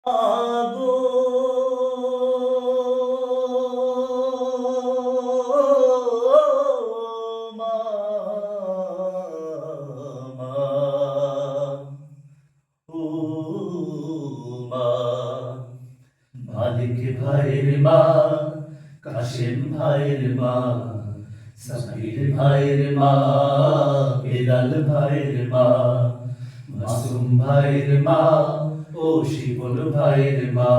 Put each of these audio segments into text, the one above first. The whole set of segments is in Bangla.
আগো মা, মা, ও মা, মালিক ভাইয়ের মা, কাশেম ভাইয়ের মা, সাবির ভাইয়ের মা, বেলাল ভাইয়ের মা, মাসুম ভাইয়ের মা, ও শিবন ভাইয়ের মা,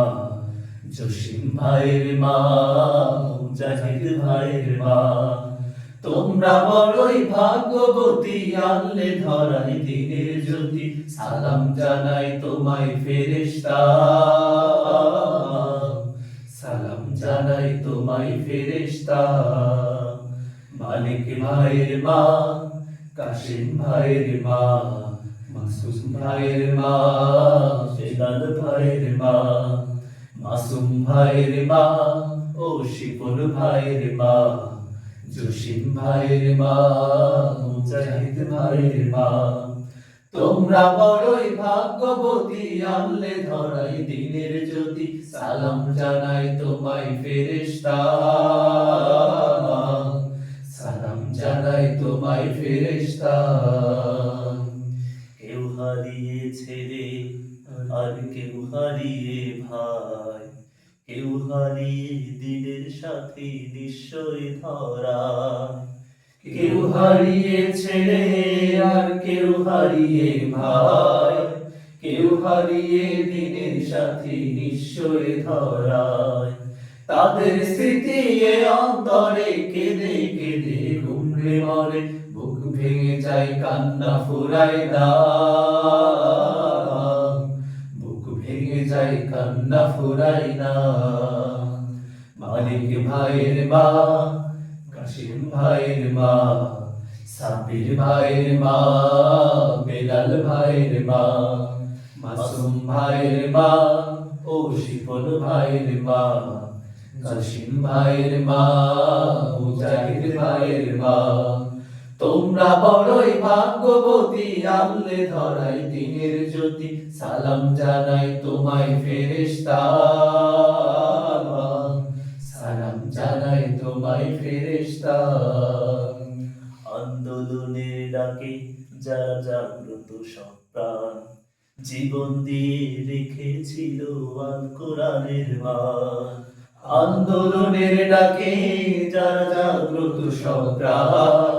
জসিম ভাইয়ের মা, জাহিদ ভাইয়ের মা, তোমরা বড়ই ভাগ্যবতী, আনলে ধরাই দিনের জ্যোতি, সালাম জানাই তোমায় ফেরেশতা, সালাম জানাই তোমায় ফেরেশতা। মালিক ভাইয়ের মা, কাশেম ভাইয়ের মা, মাসুম ভাইয়ের মা, বেলাল ভাইয়ের মা, মাসুম ভাইয়ের মা, ও শিপন ভাইয়ের মা, জসিম ভাইয়ের মা, মুজাহিদ ভাইয়ের মা, তোমরা বড়ই ভাগ্যবতী, আনলে ধরাই দিনের জ্যোতি, সালাম জানাই তোমায় ফেরেশতা, সালাম জানাই তোমায় ফেরেশতা। কেউ হারিয়েছে রে, আর কেউ হারিয়ে ভাই, কেউ হারিয়ে দিনের সাথে নিশ্চয় ধরা, কেউ হারিয়েছে রে, আর কেউ হারিয়ে ভাই, কেউ হারিয়ে দিনের সাথে নিশ্চয় ধরায়, তাদের স্মৃতি এ অন্তরে কেঁদে কেঁদে ঘুমড়ে মরে, বুক ভেঙে যায় কান্না ফুরায় না, বুক ভেঙে যায় কান্না ফুরায় না। মালিক ভাইয়ের মা, কাশেম ভাইয়ের মা, সাবির ভাইয়ের মা, বেলাল ভাইয়ের মা, মাসুম ভাইয়ের মা, ও শিপন ভাইয়ের মা, কাশিম ভাইয়ের মা, মুজাহিদ ভাইয়ের মা, তোমরা বড়ই ভাগ্যবতী, আনলে ধরাই দিনের জ্যোতি, সালাম জানাই তোমায় ফেরেশতা, সালাম জানাই তোমায় ফেরেশতা। আন্দোলনের ডাকে যারা জাগ্রত সপ্রাণ, জীবন দিয়ে রেখেছিল আল কোরআনের মান, আন্দোলনের ডাকে যারা জাগ্রত সপ্রাণ,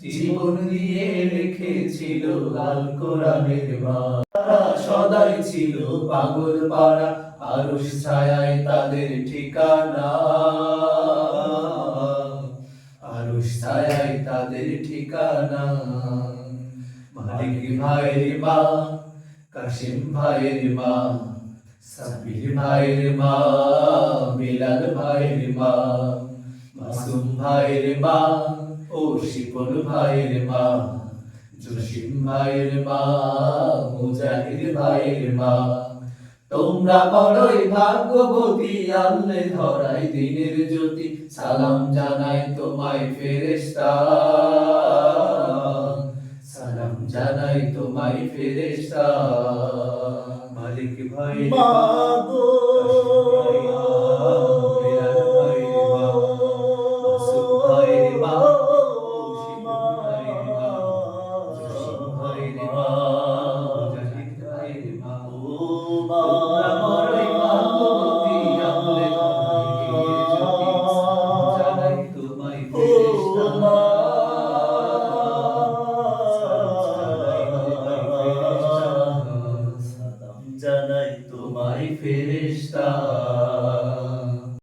জীবন দিয়ে রেখেছিল আল কোরআনের মান, তারা সদাই ছিল পাগল পাড়া, আরশ ছায়ায় তাদের ঠিকানা, আরশ ছায়ায় তাদের ঠিকানা। মালিক ভাইয়ের মা, কাশেম ভাইয়ের মা, সাবির ভাইয়ের মা, বেলাল ভাইয়ের মা, মাসুম ভাইয়ের মা, ও শিপন ভাইয়ের মা, জসিম ভাইয়ের মা, মুজাহিদ ভাইয়ের মা, তোমরা বড়ই ভাগ্যবতী, আনলে ধরাই দিনের জ্যোতি, সালাম জানাই তোমায় ফেরেশতা, সালাম জানাই তোমায় ফেরেশতা। মালিক ভাইয়ের মা, বেলাল ভাইয়ের মা, মাসুম ভাইয়ের মা, ও শিপন ভাইয়ের মা, জসিম ভাইয়ের মা, মুজাহিদ ভাইয়ের মা, তোমরা বড়ই ভাগ্যবতী, আনলে ধরাই দিনের জ্যোতি, সালাম জানাই তোমায় ফেরেশতা, সালাম জানাই তোমায় ফেরেশতা।